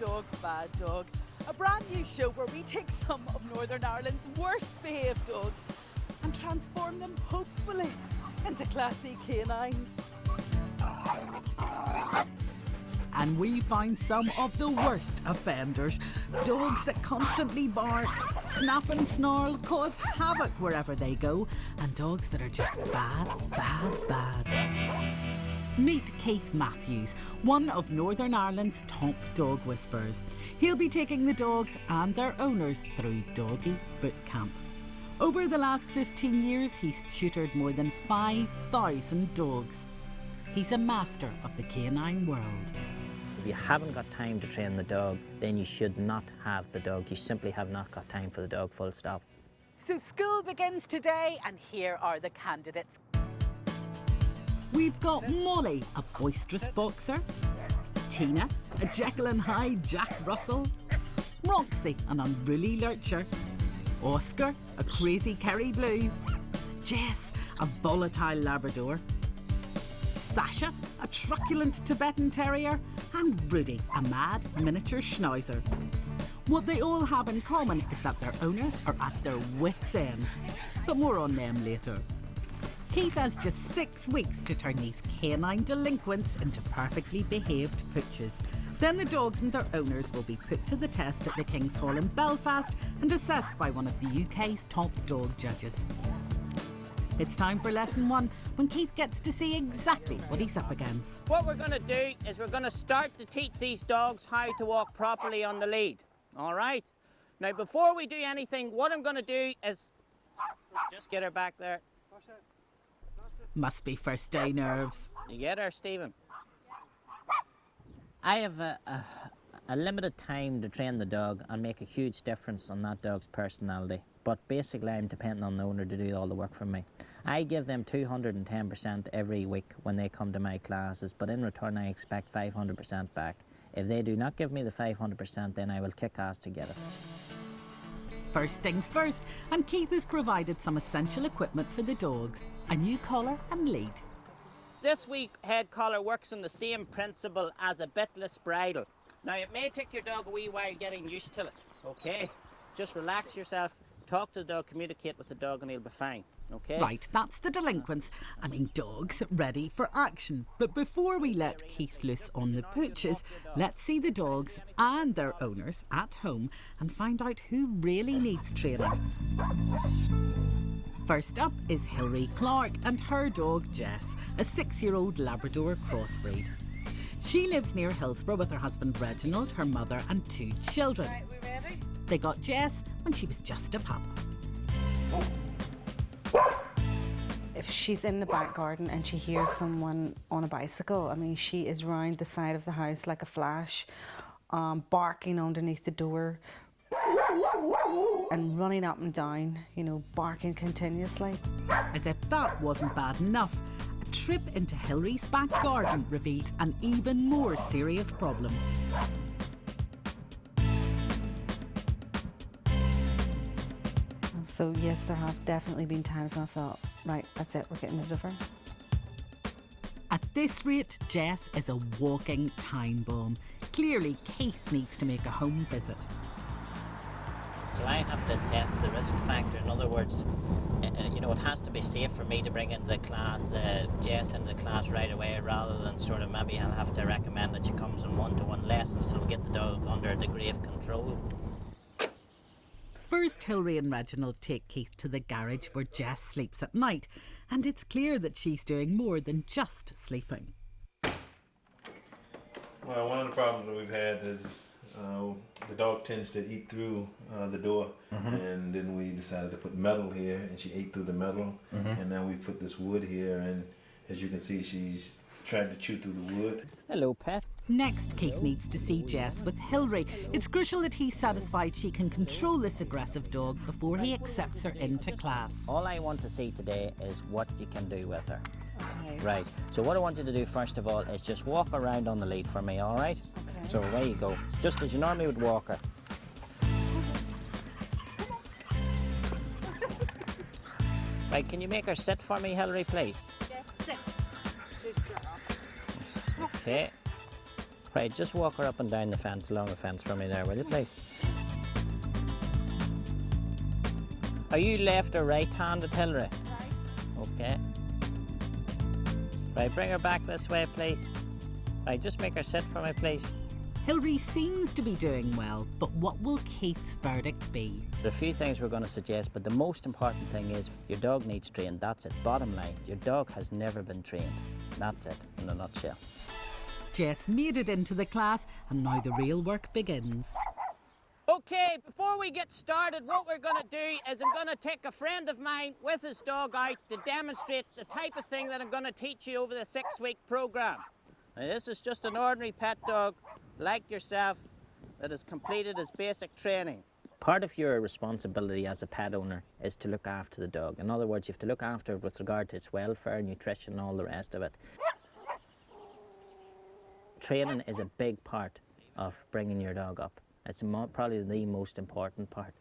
Dog, Bad Dog, a brand new show where we take some of Northern Ireland's worst behaved dogs and transform them, hopefully, into classy canines. And we find some of the worst offenders. Dogs that constantly bark, snap and snarl, cause havoc wherever they go, and dogs that are just bad, bad, bad. Meet Keith Mathews, one of Northern Ireland's top dog whisperers. He'll be taking the dogs and their owners through Doggie Boot Camp. Over the last 15 years, he's tutored more than 5,000 dogs. He's a master of the canine world. If you haven't got time to train the dog, then you should not have the dog. You simply have not got time for the dog, full stop. So school begins today, and here are the candidates. We've got Molly, a boisterous boxer, Tina, a Jekyll and Hyde Jack Russell, Roxy, an unruly lurcher, Oscar, a crazy Kerry Blue, Jess, a volatile Labrador, Sasha, a truculent Tibetan Terrier, and Rudy, a mad miniature Schnauzer. What they all have in common is that their owners are at their wits' end. But more on them later. Keith has just 6 weeks to turn these canine delinquents into perfectly behaved pooches. Then the dogs and their owners will be put to the test at the King's Hall in Belfast and assessed by one of the UK's top dog judges. It's time for lesson 1, when Keith gets to see exactly what he's up against. What we're going to do is we're going to start to teach these dogs how to walk properly on the lead. All right? Now, before we do anything, what I'm going to do is just get her back there. Must be first day nerves. You get her, Stephen? I have a limited time to train the dog and make a huge difference on that dog's personality. But basically, I'm depending on the owner to do all the work for me. I give them 210% every week when they come to my classes, but in return, I expect 500% back. If they do not give me the 500%, then I will kick ass to get it. First things first, and Keith has provided some essential equipment for the dogs. A new collar and lead. This week, head collar works on the same principle as a bitless bridle. Now, it may take your dog a wee while getting used to it, okay? Just relax yourself, talk to the dog, communicate with the dog, and he'll be fine, okay? Right, that's the delinquents. Dogs ready for action. But before we let Keith loose on the pooches, let's see the dogs and their owners at home and find out who really needs training. First up is Hilary Clark and her dog Jess, a 6-year-old Labrador crossbreed. She lives near Hillsborough with her husband Reginald, her mother and 2 children. Right, we ready? They got Jess when she was just a pup. If she's in the back garden and she hears someone on a bicycle, she is round the side of the house like a flash, barking underneath the door and running up and down, barking continuously. As if that wasn't bad enough, a trip into Hilary's back garden reveals an even more serious problem. So yes, there have definitely been times when I thought, right, that's it, we're getting rid of her. At this rate, Jess is a walking time bomb. Clearly, Keith needs to make a home visit. So I have to assess the risk factor. In other words, it has to be safe for me to bring into the Jess into the class right away, rather than sort of maybe I'll have to recommend that she comes in one-to-one lessons so we'll get the dog under a degree of control. First, Hilary and Reginald take Keith to the garage where Jess sleeps at night, and it's clear that she's doing more than just sleeping. Well, one of the problems that we've had is the dog tends to eat through the door, and then we decided to put metal here, and she ate through the metal, and now we put this wood here, and as you can see, she's trying to chew through the wood. Hello, pet. Next, Keith needs to see Jess with Hilary. It's crucial that he's satisfied she can control this aggressive dog before he accepts her into class. All I want to see today is what you can do with her. Okay. Right, so what I want you to do first of all is just walk around on the lead for me, all right? Okay. So away you go, just as you normally would walk her. Right, can you make her sit for me, Hilary, please? Yes, sit. Good girl. Okay. Right, just walk her up and down the fence, along the fence for me there, will you please? Are you left or right-handed, Hilary? Right. Okay. Right, bring her back this way, please. Right, just make her sit for me, please. Hilary seems to be doing well, but what will Keith's verdict be? There are a few things we're going to suggest, but the most important thing is your dog needs trained. That's it. Bottom line, your dog has never been trained. That's it, in a nutshell. Jess made it into the class, and now the real work begins. Okay, before we get started, what we're going to do is I'm going to take a friend of mine with his dog out to demonstrate the type of thing that I'm going to teach you over the 6-week program. Now, this is just an ordinary pet dog, like yourself, that has completed his basic training. Part of your responsibility as a pet owner is to look after the dog. In other words, you have to look after it with regard to its welfare, nutrition, and all the rest of it. Training is a big part of bringing your dog up. It's probably the most important part.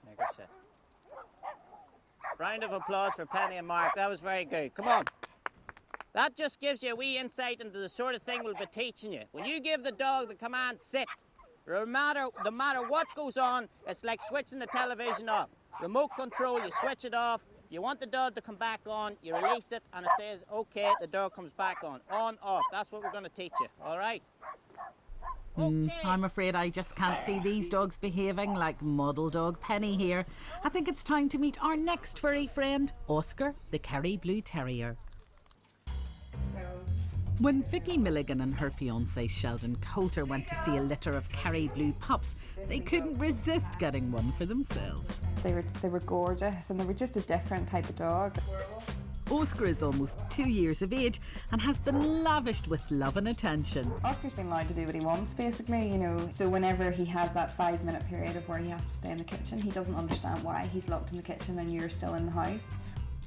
Make her sit. Round of applause for Penny and Mark. That was very good. Come on. That just gives you a wee insight into the sort of thing we'll be teaching you. When you give the dog the command sit, no matter what goes on, it's like switching the television off. Remote control, you switch it off. You want the dog to come back on, you release it, and it says, okay, the dog comes back on, off. That's what we're going to teach you, all right? Okay. I'm afraid I just can't see these dogs behaving like model dog Penny here. I think it's time to meet our next furry friend, Oscar, the Kerry Blue Terrier. When Vicky Milligan and her fiancé Sheldon Coulter went to see a litter of Kerry Blue pups, they couldn't resist getting one for themselves. They were gorgeous, and they were just a different type of dog. Oscar is almost 2 years of age and has been lavished with love and attention. Oscar's been allowed to do what he wants, basically, you know. So whenever he has that 5-minute period of where he has to stay in the kitchen, he doesn't understand why he's locked in the kitchen and you're still in the house.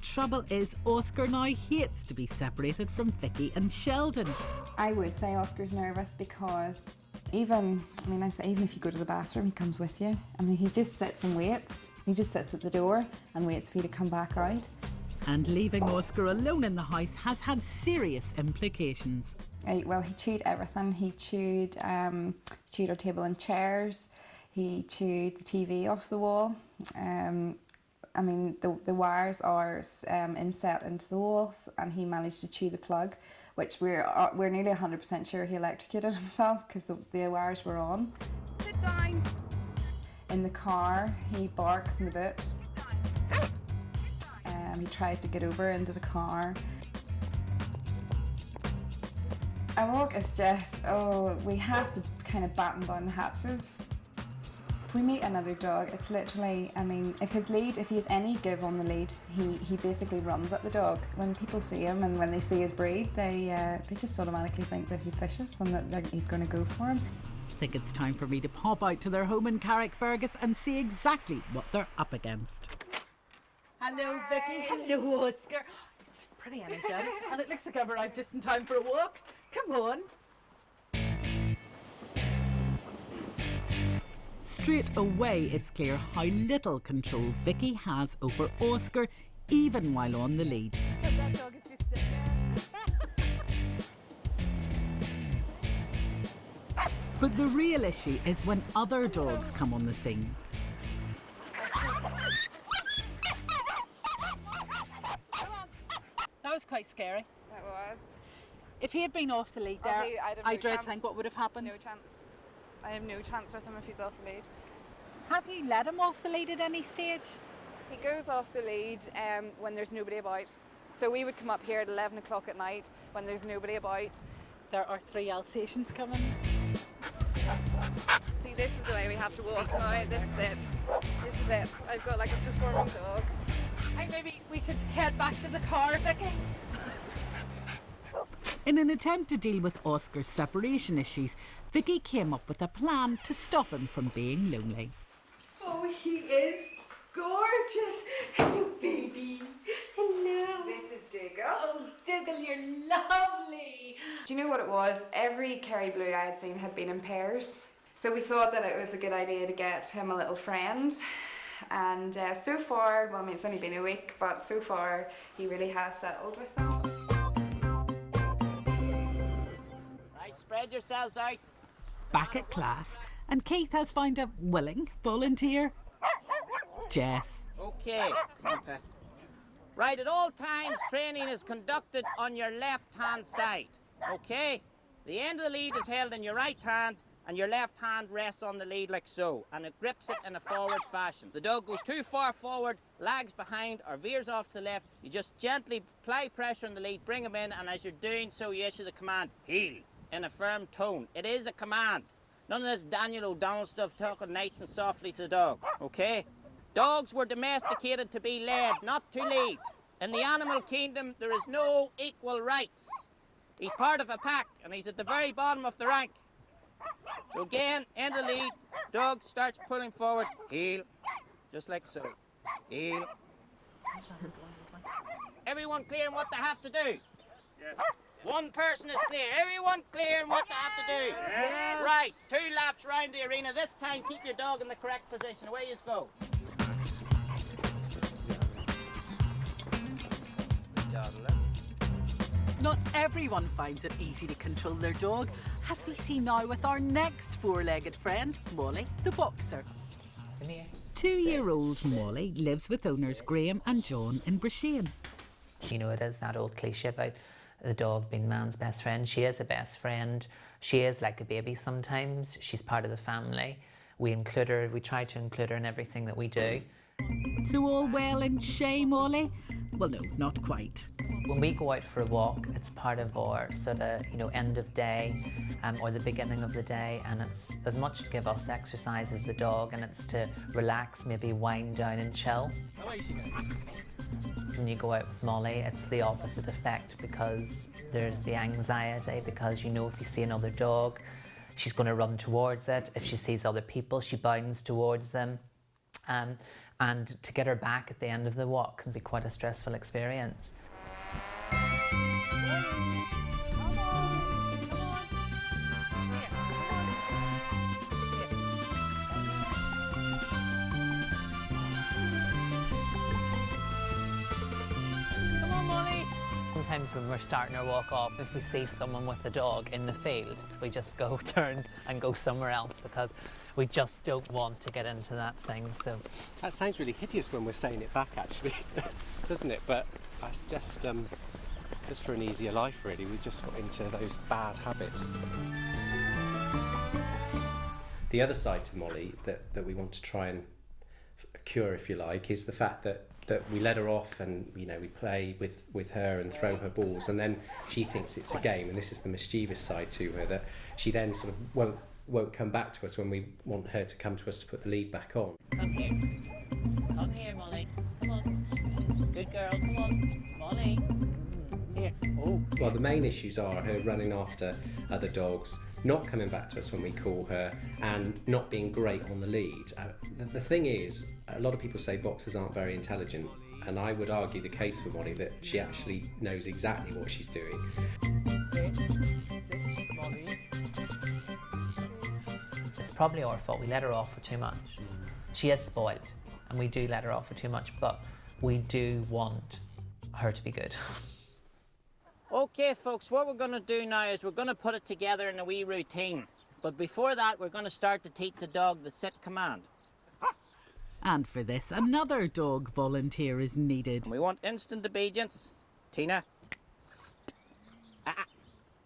Trouble is, Oscar now hates to be separated from Vicky and Sheldon. I would say Oscar's nervous because even if you go to the bathroom, he comes with you. I mean, he just sits and waits. He just sits at the door and waits for you to come back out. And leaving Oscar alone in the house has had serious implications. Well, he chewed everything. He chewed our table and chairs. He chewed the TV off the wall. I mean, the wires are inset into the walls, and he managed to chew the plug, which we're nearly 100% sure he electrocuted himself because the wires were on. Sit down. In the car, he barks in the boot. He tries to get over into the car. A walk is just, we have to kind of batten down the hatches. If we meet another dog, it's literally, I mean, if he has any give on the lead, he basically runs at the dog. When people see him and when they see his breed, they just automatically think that he's vicious and that he's going to go for him. I think it's time for me to pop out to their home in Carrickfergus and see exactly what they're up against. Hello, Vicky. Hello, Oscar. It's pretty energetic, and it looks like I've arrived just in time for a walk. Come on. Straight away, it's clear how little control Vicky has over Oscar, even while on the lead. That dog is just sitting there. But the real issue is when other dogs come on the scene. That was quite scary. That was. If he had been off the lead there, I dread to think what would have happened. No chance. I have no chance with him if he's off the lead. Have you let him off the lead at any stage? He goes off the lead when there's nobody about. So we would come up here at 11 o'clock at night when there's nobody about. There are 3 Alsatians coming. See, this is the way we have to walk now. This is it. This is it. I've got like a performing dog. I think maybe we should head back to the car, Vicky. In an attempt to deal with Oscar's separation issues, Vicky came up with a plan to stop him from being lonely. Oh, he is gorgeous. Hello, baby. Hello. This is Dougal. Oh, Dougal, you're lovely. Do you know what it was? Every Kerry Blue I had seen had been in pairs. So we thought that it was a good idea to get him a little friend. And so far, well, I mean, it's only been a week, but so far he really has settled with them. spread yourselves out. Back at class, and Keith has found a willing volunteer. Jess. Okay, come on, Pat. Right, at all times, training is conducted on your left-hand side. Okay? The end of the lead is held in your right hand, and your left hand rests on the lead like so, and it grips it in a forward fashion. The dog goes too far forward, lags behind, or veers off to the left. You just gently apply pressure on the lead, bring him in, and as you're doing so, you issue the command, heel, in a firm tone. It is a command. None of this Daniel O'Donnell stuff talking nice and softly to the dog, okay? Dogs were domesticated to be led, not to lead. In the animal kingdom, there is no equal rights. He's part of a pack, and he's at the very bottom of the rank. So again, end of the lead, dog starts pulling forward, heel, just like so, heel. Everyone clear on what they have to do? Yes. One person is clear. Everyone clear on what they have to do? Yes. Right, 2 laps round the arena. This time, keep your dog in the correct position. Away you go. Not everyone finds it easy to control their dog, as we see now with our next four-legged friend, Molly the boxer. 2-year-old Molly lives with owners Graham and John in Brashane. You know, it is that old cliche about the dog being man's best friend. She is a best friend. She is like a baby sometimes. She's part of the family. We include her, we try to include her in everything that we do. So all well and shay, Molly? Well, no, not quite. When we go out for a walk, it's part of our sort of, you know, end of day or the beginning of the day, and it's as much to give us exercise as the dog, and it's to relax, maybe wind down and chill. When you go out with Molly, it's the opposite effect, because there's the anxiety, because you know if you see another dog, she's going to run towards it. If she sees other people, she bounds towards them. And to get her back at the end of the walk can be quite a stressful experience. Sometimes when we're starting our walk off, if we see someone with a dog in the field, we just go turn and go somewhere else, because we just don't want to get into that thing. So that sounds really hideous when we're saying it back, actually, doesn't it? But that's just for an easier life, really. We've just got into those bad habits. The other side to Molly that we want to try and cure, if you like, is the fact that we let her off, and you know, we play with her and throw her balls, and then she thinks it's a game, and this is the mischievous side to her, that she then sort of won't come back to us when we want her to come to us to put the lead back on. Come here, Molly. Come on. Good girl, come on. Molly. Here. Oh. Well, the main issues are her running after other dogs, not coming back to us when we call her, and not being great on the lead. The thing is, a lot of people say boxers aren't very intelligent, and I would argue the case for Molly, that she actually knows exactly what she's doing. it's probably our fault. We let her off for too much. She is spoiled, and we do let her off for too much, but we do want her to be good. Okay, folks, what we're going to do now is we're going to put it together in a wee routine. But before that, we're going to start to teach the dog the sit command. And for this, another dog volunteer is needed. And we want instant obedience. Tina.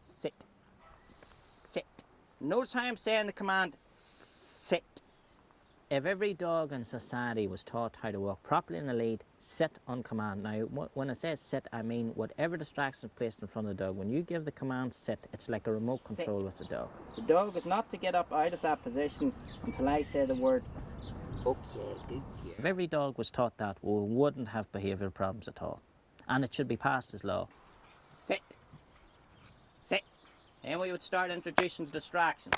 Sit. Sit. Notice how I'm saying the command, sit. If every dog in society was taught how to walk properly in the lead, sit on command. Now, when I say sit, I mean whatever distraction is placed in front of the dog. When you give the command sit, it's like a remote control with the dog. The dog is not to get up out of that position until I say the word, okay, good girl. If every dog was taught that, we wouldn't have behavioural problems at all. And it should be passed as law. Sit. Sit. Then we would start introducing distractions.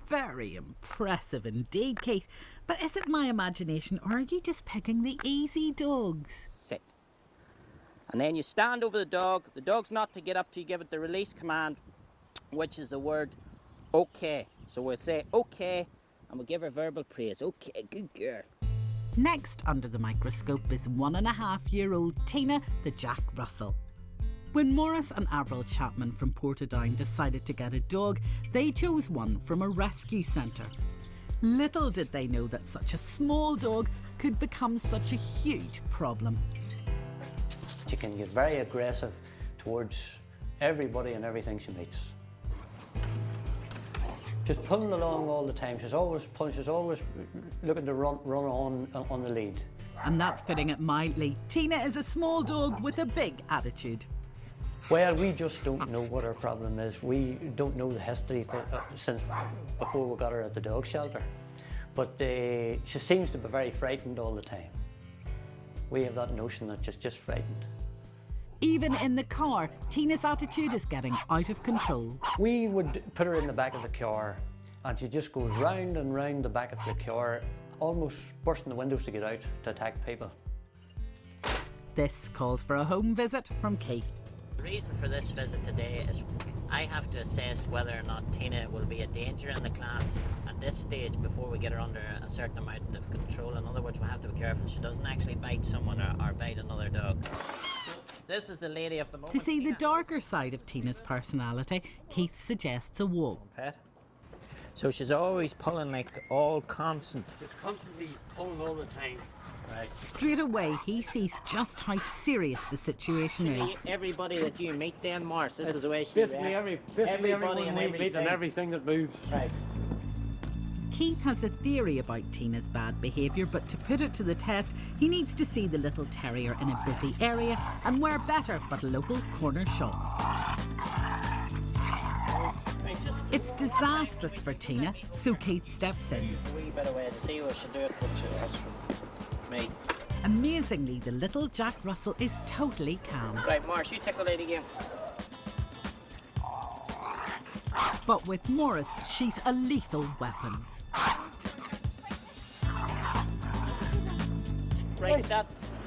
Very impressive indeed, Keith. But is it my imagination, or are you just picking the easy dogs? Sit. And then you stand over the dog. The dog's not to get up till you give it the release command, which is the word okay. So we'll say okay, and we'll give her verbal praise. Okay, good girl. Next under the microscope is 1.5-year-old Tina the Jack Russell. When Morris and Avril Chapman from Portadown decided to get a dog, they chose one from a rescue centre. Little did they know that such a small dog could become such a huge problem. She can get very aggressive towards everybody and everything she meets. Just pulling along all the time. She's always pulling, she's always looking to run on the lead. And that's putting it mildly. Tina is a small dog with a big attitude. Well, we just don't know what her problem is. We don't know the history since before we got her at the dog shelter. But she seems to be very frightened all the time. We have that notion that she's just frightened. Even in the car, Tina's attitude is getting out of control. We would put her in the back of the car and she just goes round and round the back of the car, almost bursting the windows to get out to attack people. This calls for a home visit from Keith. The reason for this visit today is I have to assess whether or not Tina will be a danger in the class at this stage before we get her under a certain amount of control. In other words, we have to be careful she doesn't actually bite someone or bite another dog. This is the lady of the moment. To see the darker side of Tina's personality, Keith suggests a walk. Pet. So she's always pulling, like, all constant. She's constantly pulling all the time. Right. Straight away, he sees just how serious the situation is. Everybody that you meet then, Morris, this is the way she Basically, reacts. everybody and everything. And everything that moves. Right. Keith has a theory about Tina's bad behaviour, but to put it to the test, he needs to see the little terrier in a busy area, and where better but a local corner shop. It's disastrous for Tina, so Keith steps in. A wee bit away to see what she'll do it, but she has from me. Amazingly, the little Jack Russell is totally calm. Right, Morris, you take the lady again. But with Morris, she's a lethal weapon. Right, that's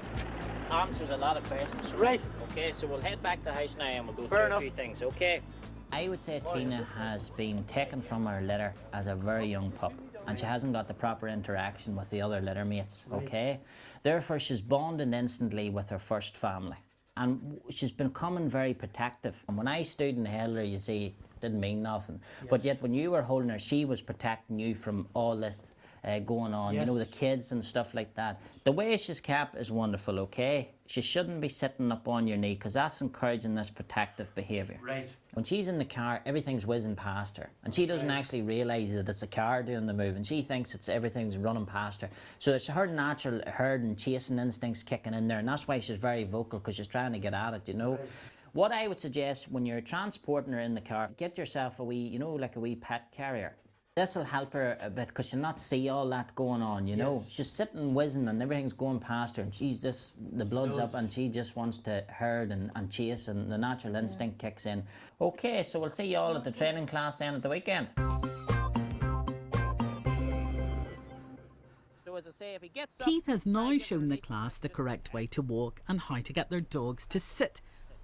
answers a lot of questions. Right. Okay, so we'll head back to the house now and we'll go Fair through enough. a few things, okay? I would say Tina has been taken from her litter as a very young pup, and she hasn't got the proper interaction with the other litter mates, okay? Therefore, she's bonded instantly with her first family, and she's becoming very protective. And when I stood and held her, you see, didn't mean nothing. Yes. But yet when you were holding her, she was protecting you from all this going on, yes. You know, the kids and stuff like that. The way she's kept is wonderful, okay? She shouldn't be sitting up on your knee because that's encouraging this protective behaviour. Right. When she's in the car, everything's whizzing past her, and she doesn't actually realise that it's the car doing the move, and she thinks everything's running past her. So it's her natural herd and chasing instincts kicking in there, and that's why she's very vocal, because she's trying to get at it, you know. Right. What I would suggest when you're transporting her in the car, get yourself a wee, you know, like a wee pet carrier. This will help her a bit because she'll not see all that going on, you know. She's sitting whizzing and everything's going past her, and she's just, the blood's up, and she just wants to herd and chase, and the natural instinct kicks in. Okay, so we'll see you all at the training class then at the weekend. So as I say, if he gets up, Keith has now shown the class the correct way to walk and how to get their dogs to sit.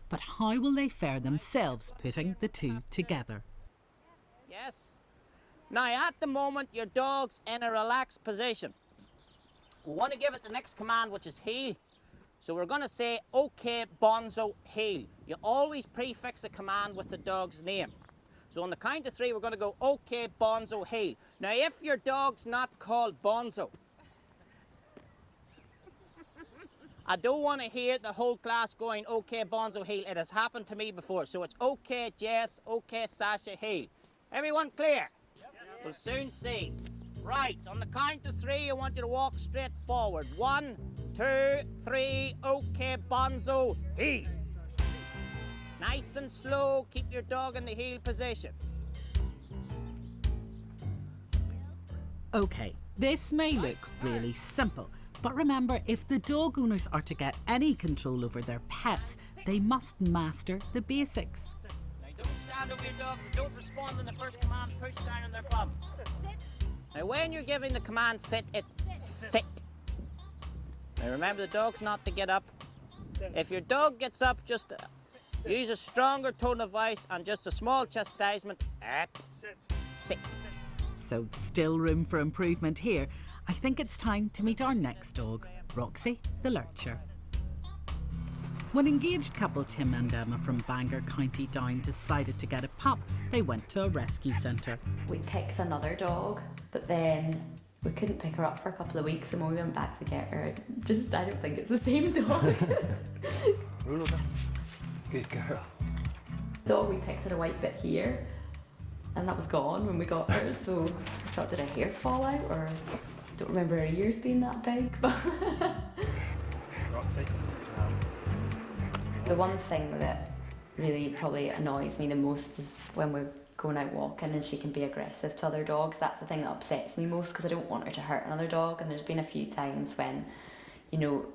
But how will they fare themselves putting the two together? Yes. Now, at the moment, your dog's in a relaxed position. We want to give it the next command, which is heel. So we're going to say, OK, Bonzo, heel. You always prefix a command with the dog's name. So on the count of 3, we're going to go, OK, Bonzo, heel. Now, if your dog's not called Bonzo, I don't want to hear the whole class going, OK, Bonzo, heel. It has happened to me before. So it's OK, Jess, OK, Sasha, heel. Everyone clear? We'll soon see. Right, on the count of 3, I want you to walk straight forward. 1, 2, 3, OK, Bonzo, heel. Nice and slow, keep your dog in the heel position. OK, this may look really simple, but remember, if the dog owners are to get any control over their pets, they must master the basics. Don't stand over your dog. If they don't respond in the first command, push down on their bum. Sit. Now, when you're giving the command sit, it's sit. Now, remember, the dog's not to get up. If your dog gets up, just use a stronger tone of voice and just a small chastisement. At sit. So, still room for improvement here. I think it's time to meet our next dog, Roxy the Lurcher. When engaged couple Tim and Emma from Bangor, County Down decided to get a pup, they went to a rescue centre. We picked another dog, but then we couldn't pick her up for a couple of weeks, and when we went back to get her, I don't think it's the same dog. Good girl. The dog we picked had a white bit here, and that was gone when we got her, so I thought, did her hair fall out, or I don't remember her ears being that big, but... Roxy. The one thing that really probably annoys me the most is when we're going out walking and she can be aggressive to other dogs. That's the thing that upsets me most, because I don't want her to hurt another dog, and there's been a few times when, you know,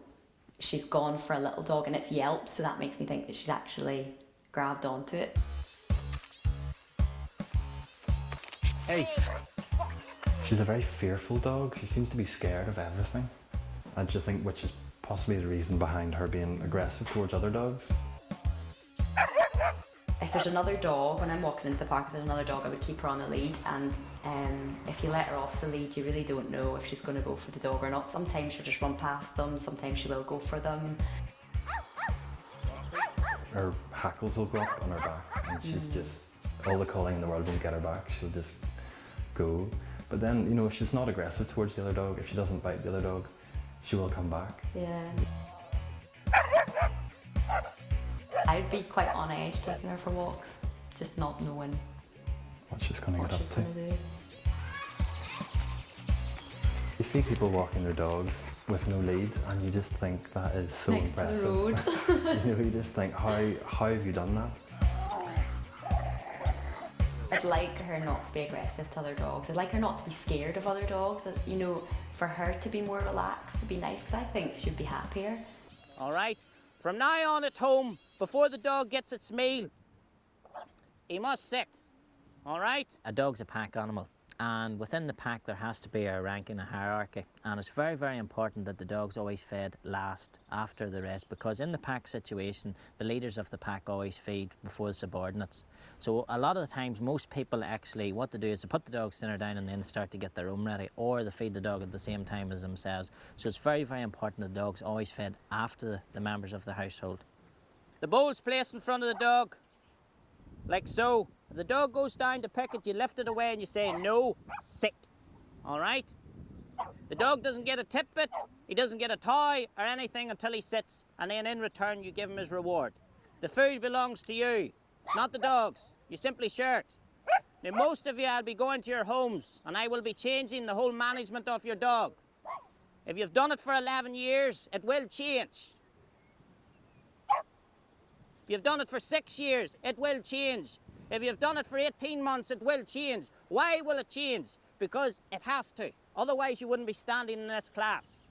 she's gone for a little dog and it's yelped, so that makes me think that she's actually grabbed onto it. Hey! She's a very fearful dog. She seems to be scared of everything. I just think which is possibly the reason behind her being aggressive towards other dogs. If there's another dog, when I'm walking into the park, if there's another dog, I would keep her on the lead, and if you let her off the lead, you really don't know if she's going to go for the dog or not. Sometimes she'll just run past them, sometimes she will go for them. Her hackles will go up on her back, and she's just, all the calling in the world won't get her back, she'll just go. But then, you know, if she's not aggressive towards the other dog, if she doesn't bite the other dog, she will come back. Yeah. I'd be quite on edge taking her for walks, just not knowing what she's going to get up to. Do. You see people walking their dogs with no lead, and you just think that is so Next impressive. to the road. You know, you just think, how have you done that? I'd like her not to be aggressive to other dogs. I'd like her not to be scared of other dogs. You know, for her to be more relaxed, to be nice, because I think she'd be happier. All right, from now on at home, before the dog gets its meal, he must sit, all right? A dog's a pack animal, and within the pack there has to be a ranking, a hierarchy, and it's very, very important that the dog's always fed last after the rest, because in the pack situation, the leaders of the pack always feed before the subordinates. So a lot of the times, most people actually, what they do is they put the dog's dinner down and then start to get their own ready, or they feed the dog at the same time as themselves. So it's very, very important that the dog's always fed after the members of the household. The bowl's placed in front of the dog, like so. If the dog goes down to pick it, you lift it away and you say, no, sit, all right? The dog doesn't get a tidbit, he doesn't get a toy or anything until he sits, and then in return you give him his reward. The food belongs to you, not the dog's. You simply share it. Now, most of you, I'll be going to your homes and I will be changing the whole management of your dog. If you've done it for 11 years, it will change. If you've done it for 6 years, it will change. If you've done it for 18 months, it will change. Why will it change? Because it has to. Otherwise, you wouldn't be standing in this class.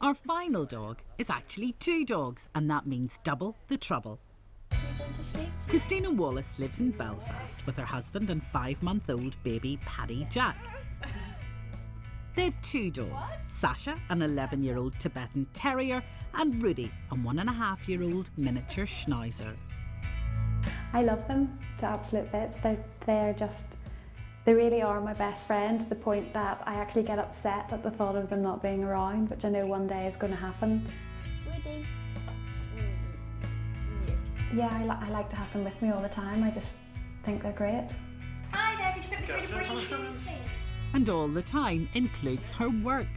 Our final dog is actually 2 dogs, and that means double the trouble. Christina Wallace lives in Belfast with her husband and 5-month-old baby Paddy Jack. They have 2 dogs, Sasha, an 11-year-old Tibetan Terrier, and Rudy, a 1.5-year-old miniature Schnauzer. I love them to absolute bits. They really are my best friend, to the point that I actually get upset at the thought of them not being around, which I know one day is going to happen. Rudy. Yeah, I like to have them with me all the time. I just think they're great. Hi there, could you put me through to British shoes, please? And all the time includes her work.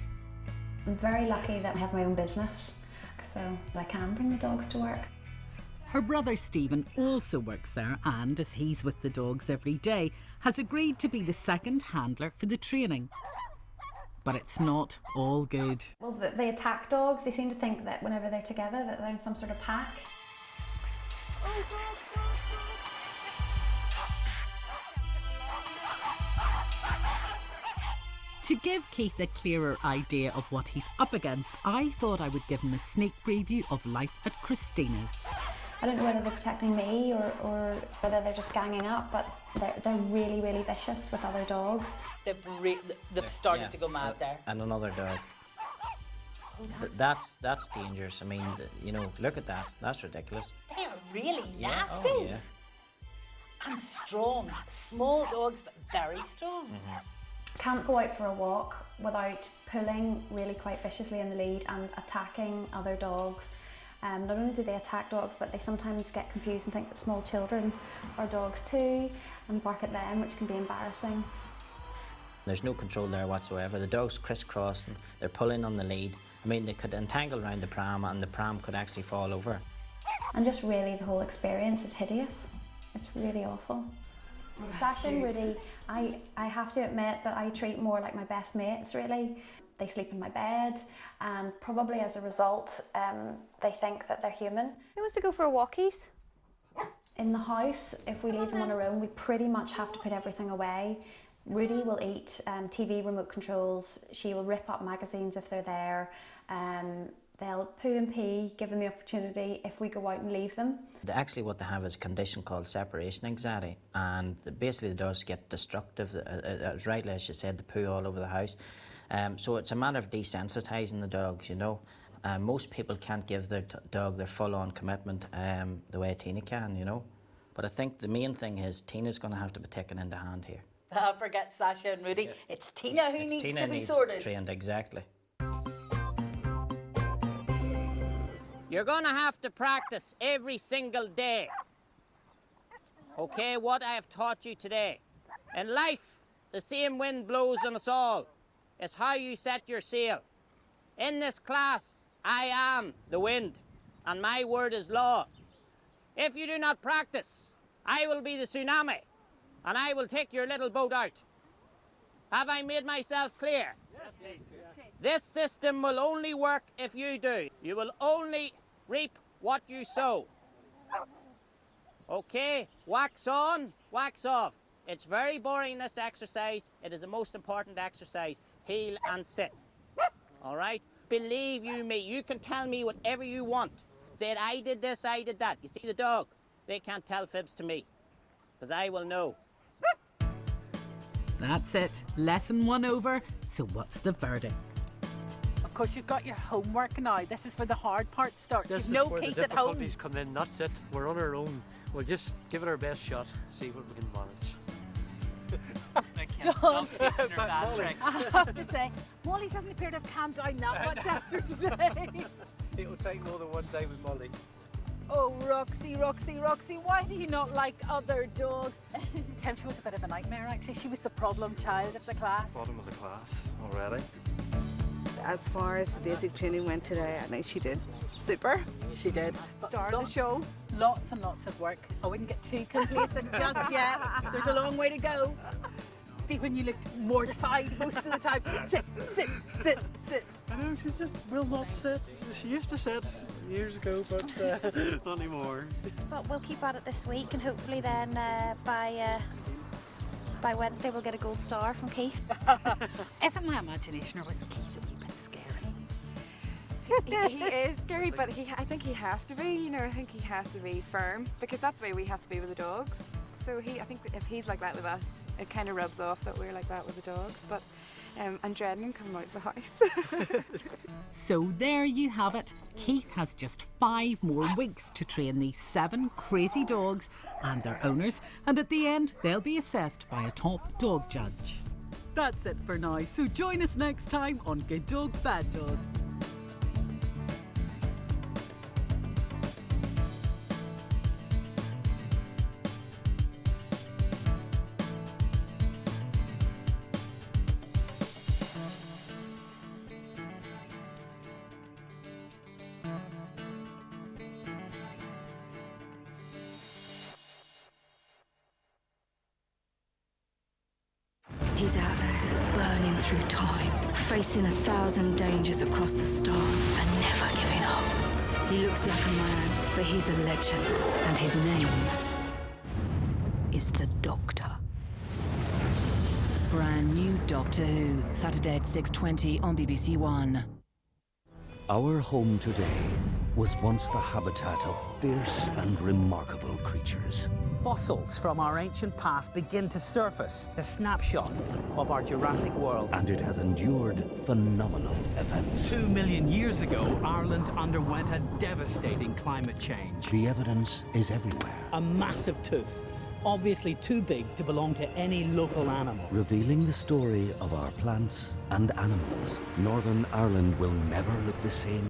I'm very lucky that I have my own business, so I can bring the dogs to work. Her brother Stephen also works there, and as he's with the dogs every day, has agreed to be the second handler for the training. But it's not all good. Well, they attack dogs. They seem to think that whenever they're together that they're in some sort of pack. To give Keith a clearer idea of what he's up against, I thought I would give him a sneak preview of life at Christina's. I don't know whether they're protecting me or whether they're just ganging up, but they're really, really vicious with other dogs. They've started to go mad there. And another dog. That's dangerous. I mean, you know, look at that. That's ridiculous. They are really nasty. Oh, yeah. And strong. Small dogs, but very strong. Mm-hmm. Can't go out for a walk without pulling really quite viciously in the lead and attacking other dogs. Not only do they attack dogs, but they sometimes get confused and think that small children are dogs too and bark at them, which can be embarrassing. There's no control there whatsoever. The dog's crisscrossing, they're pulling on the lead. I mean, they could entangle around the pram and the pram could actually fall over. And just really the whole experience is hideous. It's really awful. Sasha and Rudy, I have to admit that I treat more like my best mates, really. They sleep in my bed, and probably as a result, they think that they're human. Who wants to go for walkies? In the house, if we leave them on our own, we pretty much have to put everything away. Rudy will eat TV remote controls. She will rip up magazines if they're there. They'll poo and pee, given the opportunity, if we go out and leave them. Actually, what they have is a condition called separation anxiety, and basically the dogs get destructive, as rightly as you said, the poo all over the house. So it's a matter of desensitising the dogs, you know. Most people can't give their dog their full-on commitment the way Tina can, you know. But I think the main thing is Tina's going to have to be taken into hand here. Forget Sasha and Rudy. Yeah. It's Tina who needs Tina to be needs sorted. Trained, exactly. You're gonna have to practice every single day. Okay, what I have taught you today. In life, the same wind blows on us all. It's how you set your sail. In this class, I am the wind, and my word is law. If you do not practice, I will be the tsunami, and I will take your little boat out. Have I made myself clear? Yes. This system will only work if you do. You will only reap what you sow. Okay, wax on, wax off. It's very boring, this exercise. It is the most important exercise. Heel and sit. All right? Believe you me, you can tell me whatever you want. Say, I did this, I did that. You see the dog? They can't tell fibs to me, because I will know. That's it. Lesson 1 over. So what's the verdict? Of course, you've got your homework now. This is where the hard part starts. This You've is no where the Keith at home. difficulties come in. That's it. We're on our own. We'll just give it our best shot, see what we can manage. I have to say, Molly doesn't appear to have calmed down that much after today. It will take more than one day with Molly. Oh, Roxy, Roxy, Roxy, why do you not like other dogs? Tim, she was a bit of a nightmare, actually. She was the problem child of the class. Bottom of the class already. As far as the basic training went today, I think she did super. She did. Star of the show. Lots and lots of work. I wouldn't get too complacent just yet. There's a long way to go. Stephen, you looked mortified most of the time. Sit, sit, sit, sit. I know, she just will not sit. She used to sit years ago, but not anymore. But we'll keep at it this week, and hopefully then by Wednesday we'll get a gold star from Keith. Isn't my imagination, or was Keith a wee bit scary? He is scary, but I think he has to be. You know, I think he has to be firm, because that's the way we have to be with the dogs. So I think if he's like that with us, it kind of rubs off that we're like that with the dogs. But I'm dreading him coming out of the house. So there you have it. Keith has just 5 more weeks to train these 7 crazy dogs and their owners, and at the end they'll be assessed by a top dog judge. That's it for now, so join us next time on Good Dog, Bad Dog. He's out there, burning through time, facing 1,000 dangers across the stars and never giving up. He looks like a man, but he's a legend, and his name is the Doctor. Brand new Doctor Who, Saturday at 6:20 on BBC One. Our home today was once the habitat of fierce and remarkable creatures. Fossils from our ancient past begin to surface, a snapshot of our Jurassic world. And it has endured phenomenal events. 2 million years ago, Ireland underwent a devastating climate change. The evidence is everywhere. A massive tooth, obviously too big to belong to any local animal. Revealing the story of our plants and animals. Northern Ireland will never look the same